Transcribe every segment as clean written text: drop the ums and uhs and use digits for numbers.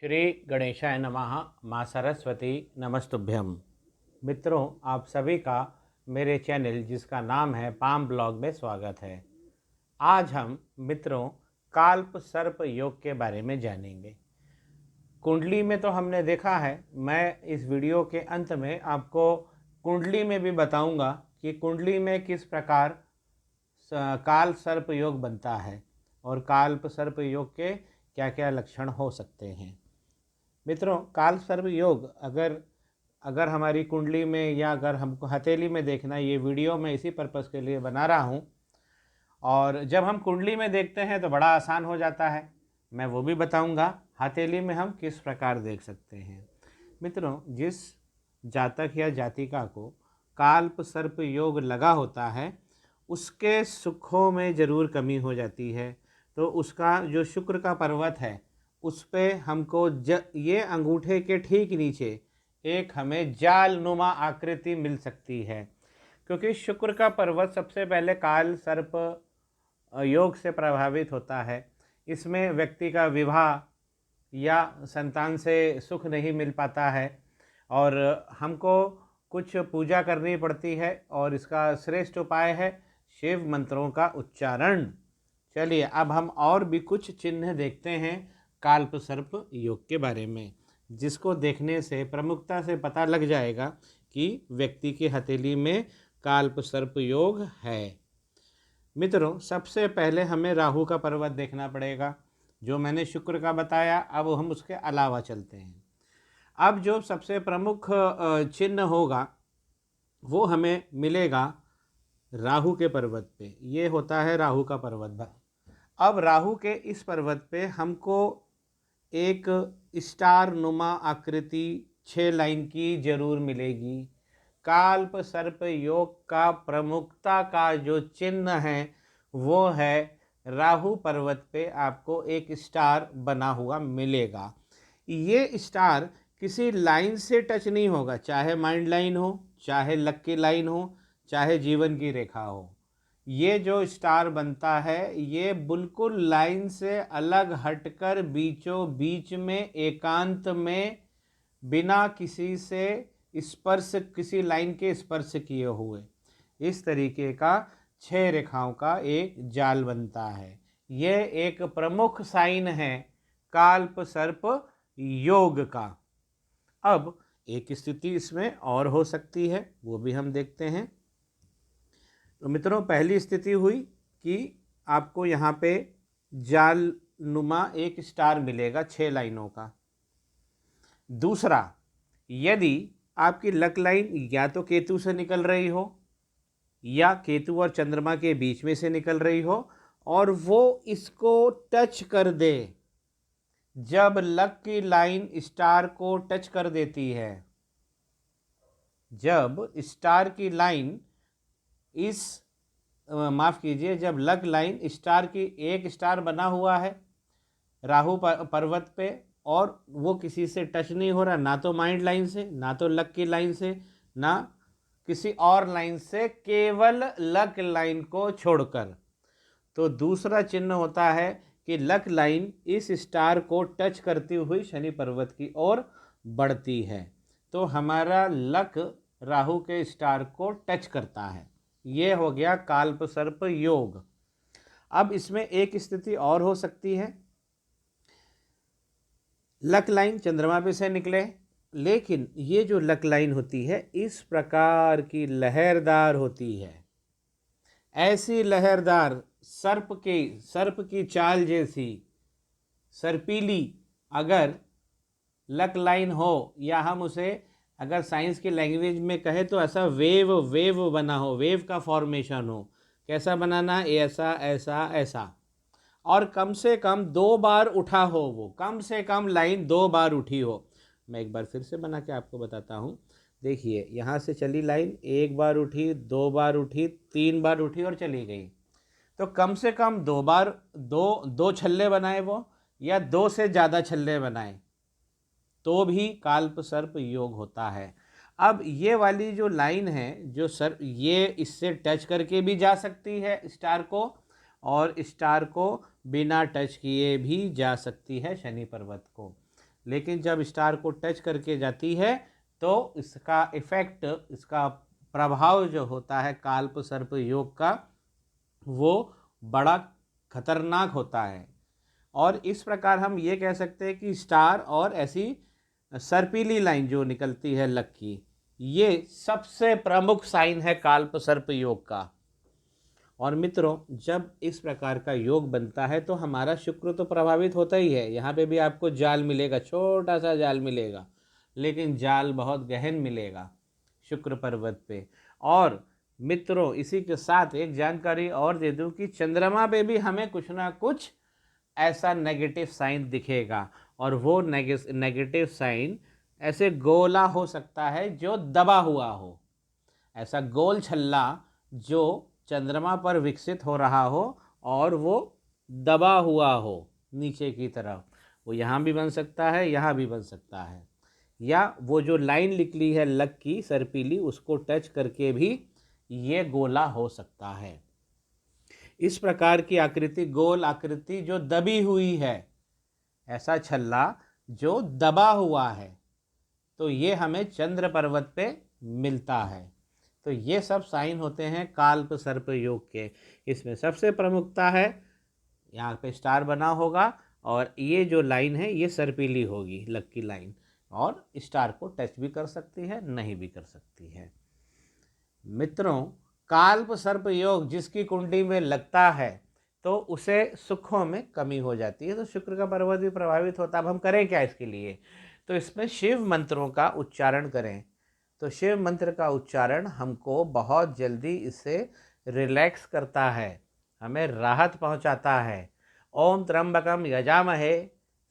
श्री गणेशाय नमः। माँ सरस्वती नमस्तुभ्यम। मित्रों, आप सभी का मेरे चैनल जिसका नाम है पाम ब्लॉग में स्वागत है। आज हम मित्रों काल्प सर्प योग के बारे में जानेंगे। कुंडली में तो हमने देखा है, मैं इस वीडियो के अंत में आपको कुंडली में भी बताऊंगा कि कुंडली में किस प्रकार काल सर्प योग बनता है और काल्प सर्प योग के क्या क्या लक्षण हो सकते हैं। मित्रों, काल सर्प योग अगर अगर हमारी कुंडली में या अगर हमको हथेली में देखना, ये वीडियो मैं इसी पर्पज़ के लिए बना रहा हूँ। और जब हम कुंडली में देखते हैं तो बड़ा आसान हो जाता है, मैं वो भी बताऊँगा हथेली में हम किस प्रकार देख सकते हैं। मित्रों, जिस जातक या जातिका को काल्प सर्प योग लगा होता है उसके सुखों में ज़रूर कमी हो जाती है। तो उसका जो शुक्र का पर्वत है उस पे हमको ये अंगूठे के ठीक नीचे एक हमें जाल नुमा आकृति मिल सकती है, क्योंकि शुक्र का पर्वत सबसे पहले काल सर्प योग से प्रभावित होता है। इसमें व्यक्ति का विवाह या संतान से सुख नहीं मिल पाता है और हमको कुछ पूजा करनी पड़ती है, और इसका श्रेष्ठ उपाय है शिव मंत्रों का उच्चारण। चलिए अब हम और भी कुछ चिन्ह देखते हैं काल्प सर्प योग के बारे में, जिसको देखने से प्रमुखता से पता लग जाएगा कि व्यक्ति की हथेली में काल्प सर्प योग है। मित्रों, सबसे पहले हमें राहु का पर्वत देखना पड़ेगा। जो मैंने शुक्र का बताया, अब हम उसके अलावा चलते हैं। अब जो सबसे प्रमुख चिन्ह होगा वो हमें मिलेगा राहु के पर्वत पे। ये होता है राहु का पर्वत। अब राहु के इस पर्वत पे हमको एक स्टार नुमा आकृति 6 लाइन की जरूर मिलेगी। काल्प सर्प योग का प्रमुखता का जो चिन्ह है वो है राहु पर्वत पे आपको एक स्टार बना हुआ मिलेगा। ये स्टार किसी लाइन से टच नहीं होगा, चाहे माइंड लाइन हो, चाहे लकी लाइन हो, चाहे जीवन की रेखा हो। ये जो स्टार बनता है ये बिल्कुल लाइन से अलग हटकर बीचों बीच में एकांत में बिना किसी से स्पर्श, किसी लाइन के स्पर्श किए हुए इस तरीके का 6 रेखाओं का एक जाल बनता है। यह एक प्रमुख साइन है काल्प सर्प योग का। अब एक स्थिति इसमें और हो सकती है, वो भी हम देखते हैं। तो मित्रों, पहली स्थिति हुई कि आपको यहाँ पे जाल नुमा एक स्टार मिलेगा 6 लाइनों का। दूसरा, यदि आपकी लक लाइन या तो केतु से निकल रही हो या केतु और चंद्रमा के बीच में से निकल रही हो और वो इसको टच कर दे, जब लक की लाइन स्टार को टच कर देती है, जब स्टार की लाइन माफ़ कीजिए, जब लक लाइन स्टार की एक स्टार बना हुआ है राहु पर्वत पे और वो किसी से टच नहीं हो रहा, ना तो माइंड लाइन से, ना तो लक की लाइन से, ना किसी और लाइन से, केवल लक लाइन को छोड़कर, तो दूसरा चिन्ह होता है कि लक लाइन इस स्टार को टच करती हुई शनि पर्वत की ओर बढ़ती है। तो हमारा लक राहु के स्टार को टच करता है। ये हो गया काल्प सर्प योग। अब इसमें एक स्थिति और हो सकती है, लक लाइन चंद्रमा पे से निकले, लेकिन ये जो लक लाइन होती है इस प्रकार की लहरदार होती है, ऐसी लहरदार सर्प की चाल जैसी सर्पीली अगर लक लाइन हो, या हम उसे अगर साइंस की लैंग्वेज में कहें तो ऐसा वेव बना हो, वेव का फॉर्मेशन हो। कैसा बनाना, ऐसा ऐसा ऐसा, और कम से कम 2 बार उठा हो, वो कम से कम लाइन 2 बार उठी हो। मैं एक बार फिर से बना के आपको बताता हूँ। देखिए, यहाँ से चली लाइन, 1 बार उठी, 2 बार उठी, 3 बार उठी और चली गई। तो कम से कम 2 बार, दो छल्ले बनाए वो, या 2 से ज़्यादा छल्ले बनाए तो भी काल्प सर्प योग होता है। अब ये वाली जो लाइन है, जो सर ये इससे टच करके भी जा सकती है स्टार को, और स्टार को बिना टच किए भी जा सकती है शनि पर्वत को। लेकिन जब स्टार को टच करके जाती है तो इसका इफ़ेक्ट, इसका प्रभाव जो होता है काल्प सर्प योग का, वो बड़ा खतरनाक होता है। और इस प्रकार हम ये कह सकते हैं कि स्टार और ऐसी सर्पीली लाइन जो निकलती है लक की, ये सबसे प्रमुख साइन है काल्प सर्प योग का। और मित्रों, जब इस प्रकार का योग बनता है तो हमारा शुक्र तो प्रभावित होता ही है। यहाँ पे भी आपको जाल मिलेगा, छोटा सा जाल मिलेगा, लेकिन जाल बहुत गहन मिलेगा शुक्र पर्वत पे। और मित्रों, इसी के साथ एक जानकारी और दे दूं कि चंद्रमा पे भी हमें कुछ ना कुछ ऐसा नेगेटिव साइन दिखेगा, और वो नेगेटिव साइन ऐसे गोला हो सकता है जो दबा हुआ हो, ऐसा गोल छल्ला जो चंद्रमा पर विकसित हो रहा हो और वो दबा हुआ हो नीचे की तरफ। वो यहाँ भी बन सकता है, यहाँ भी बन सकता है, या वो जो लाइन निकली है लक की सर्पीली, उसको टच करके भी ये गोला हो सकता है। इस प्रकार की आकृति, गोल आकृति जो दबी हुई है, ऐसा छल्ला जो दबा हुआ है, तो ये हमें चंद्र पर्वत पे मिलता है। तो ये सब साइन होते हैं काल्प सर्प योग के। इसमें सबसे प्रमुखता है, यहाँ पे स्टार बना होगा और ये जो लाइन है ये सर्पीली होगी, लकी लाइन, और स्टार को टच भी कर सकती है, नहीं भी कर सकती है। मित्रों, काल्प सर्प योग जिसकी कुंडली में लगता है तो उसे सुखों में कमी हो जाती है, तो शुक्र का पर्वत भी प्रभावित होता है। अब हम करें क्या इसके लिए? तो इसमें शिव मंत्रों का उच्चारण करें। तो शिव मंत्र का उच्चारण हमको बहुत जल्दी इससे रिलैक्स करता है, हमें राहत पहुंचाता है। ओम त्र्यंबकम यजामहे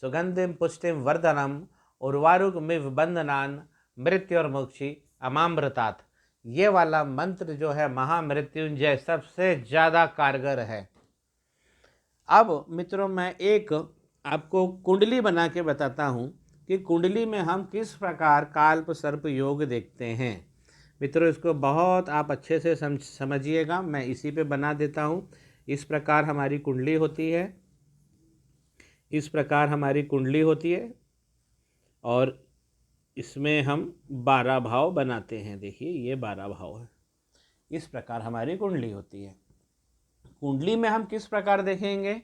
सुगंधिम पुष्टिम वर्धनम उर्वारुकमिव बंधनान मृत्युर्मुक्षि अमामृतात्। ये वाला मंत्र जो है महामृत्युंजय सबसे ज़्यादा कारगर है। अब मित्रों, मैं एक आपको कुंडली बना के बताता हूँ कि कुंडली में हम किस प्रकार काल्प सर्प योग देखते हैं। मित्रों, इसको बहुत आप अच्छे से समझिएगा। मैं इसी पे बना देता हूँ। इस प्रकार हमारी कुंडली होती है, इस प्रकार हमारी कुंडली होती है, और इसमें हम 12 भाव बनाते हैं। देखिए, ये 12 भाव है। इस प्रकार हमारी कुंडली होती है। कुंडली में हम किस प्रकार देखेंगे,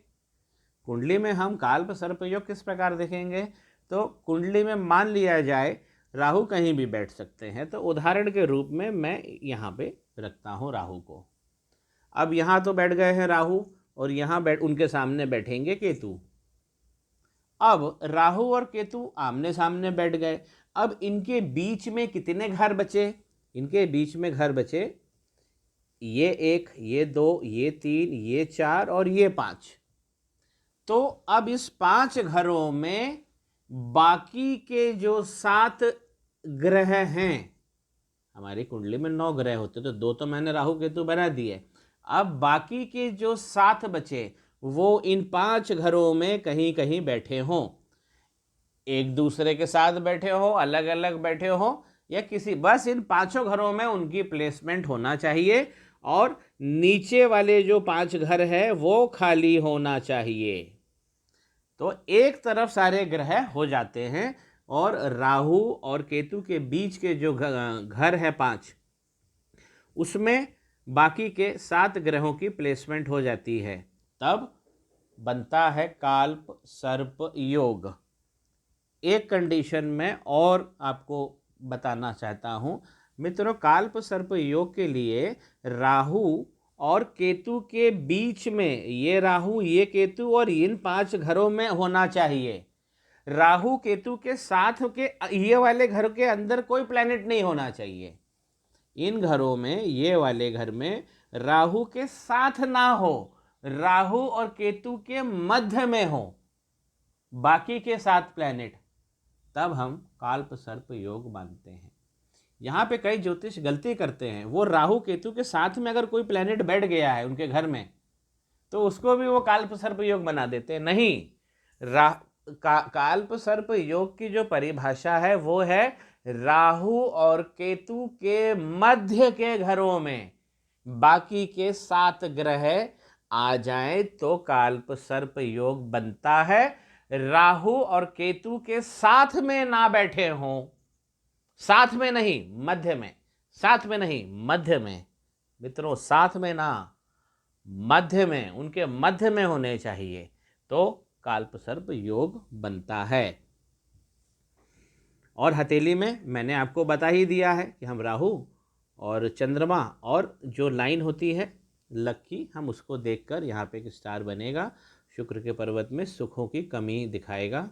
कुंडली में हम काल्प सर्प योग किस प्रकार देखेंगे? तो कुंडली में मान लिया जाए राहु कहीं भी बैठ सकते हैं, तो उदाहरण के रूप में मैं यहाँ पे रखता हूँ राहु को। अब यहाँ तो बैठ गए हैं राहु, और यहाँ उनके सामने बैठेंगे केतु। अब राहु और केतु आमने सामने बैठ गए। अब इनके बीच में कितने घर बचे? इनके बीच में घर बचे ये 1, ये 2, ये 3, ये 4 और ये 5। तो अब इस 5 घरों में बाकी के जो 7 ग्रह हैं, हमारी कुंडली में 9 ग्रह होते, तो 2 तो मैंने राहु केतु बना दिए। अब बाकी के जो 7 बचे वो इन 5 घरों में कहीं कहीं बैठे हों, एक दूसरे के साथ बैठे हो, अलग अलग बैठे हो, या किसी, बस इन 5 घरों में उनकी प्लेसमेंट होना चाहिए, और नीचे वाले जो 5 घर है वो खाली होना चाहिए। तो एक तरफ सारे ग्रह हो जाते हैं, और राहु और केतु के बीच के जो घर है 5, उसमें बाकी के 7 ग्रहों की प्लेसमेंट हो जाती है। तब बनता है काल्प सर्प योग। एक कंडीशन में और आपको बताना चाहता हूँ मित्रों, काल्प सर्प योग के लिए राहु और केतु के बीच में, ये राहु, ये केतु और इन 5 घरों में होना चाहिए। राहु केतु के साथ के ये वाले घर के अंदर कोई प्लैनेट नहीं होना चाहिए। इन घरों में, ये वाले घर में राहु के साथ ना हो, राहु और केतु के मध्य में हो बाकी के 7 प्लैनेट, तब हम काल्प सर्प योग मानते हैं। यहाँ पे कई ज्योतिष गलती करते हैं। वो राहु केतु के साथ में अगर कोई प्लैनेट बैठ गया है उनके घर में, तो उसको भी वो काल्प सर्प योग बना देते हैं। नहीं, काल्प सर्प योग की जो परिभाषा है वो है राहु और केतु के मध्य के घरों में बाकी के 7 ग्रह आ जाएं तो काल्प सर्प योग बनता है। राहु और केतु के साथ में ना बैठे हों, साथ में नहीं मध्य में, साथ में नहीं मध्य में, मित्रों साथ में ना मध्य में, उनके मध्य में होने चाहिए, तो काल्प सर्प योग बनता है। और हथेली में मैंने आपको बता ही दिया है कि हम राहु और चंद्रमा और जो लाइन होती है लक्की, हम उसको देखकर यहाँ पे एक स्टार बनेगा, शुक्र के पर्वत में सुखों की कमी दिखाएगा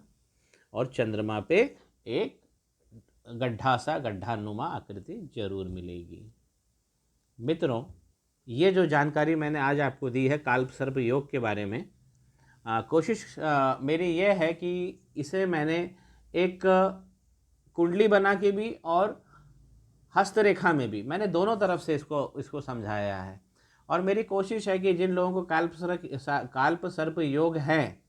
और चंद्रमा पे एक गड्ढा सा गड्ढानुमा आकृति जरूर मिलेगी। मित्रों, ये जो जानकारी मैंने आज आपको दी है काल्प सर्प योग के बारे में, कोशिश मेरी ये है कि इसे मैंने एक कुंडली बना के भी और हस्तरेखा में भी, मैंने दोनों तरफ से इसको समझाया है। और मेरी कोशिश है कि जिन लोगों को काल्प सर्प योग है,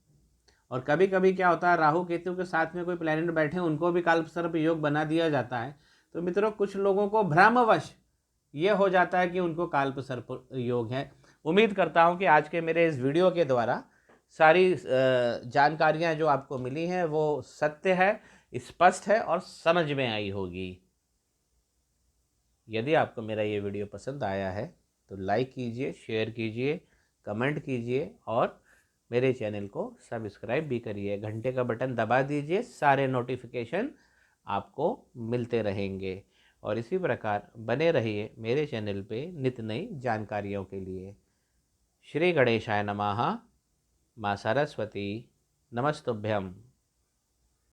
और कभी कभी क्या होता है राहु केतु के साथ में कोई प्लैनेट बैठे हैं उनको भी काल्प सर्प योग बना दिया जाता है, तो मित्रों कुछ लोगों को भ्रमवश ये हो जाता है कि उनको काल्प सर्प योग है। उम्मीद करता हूँ कि आज के मेरे इस वीडियो के द्वारा सारी जानकारियाँ जो आपको मिली हैं वो सत्य है, स्पष्ट है और समझ में आई होगी। यदि आपको मेरा ये वीडियो पसंद आया है तो लाइक कीजिए, शेयर कीजिए, कमेंट कीजिए और मेरे चैनल को सब्सक्राइब भी करिए। घंटे का बटन दबा दीजिए, सारे नोटिफिकेशन आपको मिलते रहेंगे। और इसी प्रकार बने रहिए मेरे चैनल पे नित्य नई जानकारियों के लिए। श्री गणेशाय नमः। माँ सरस्वती नमस्तुभ्यम।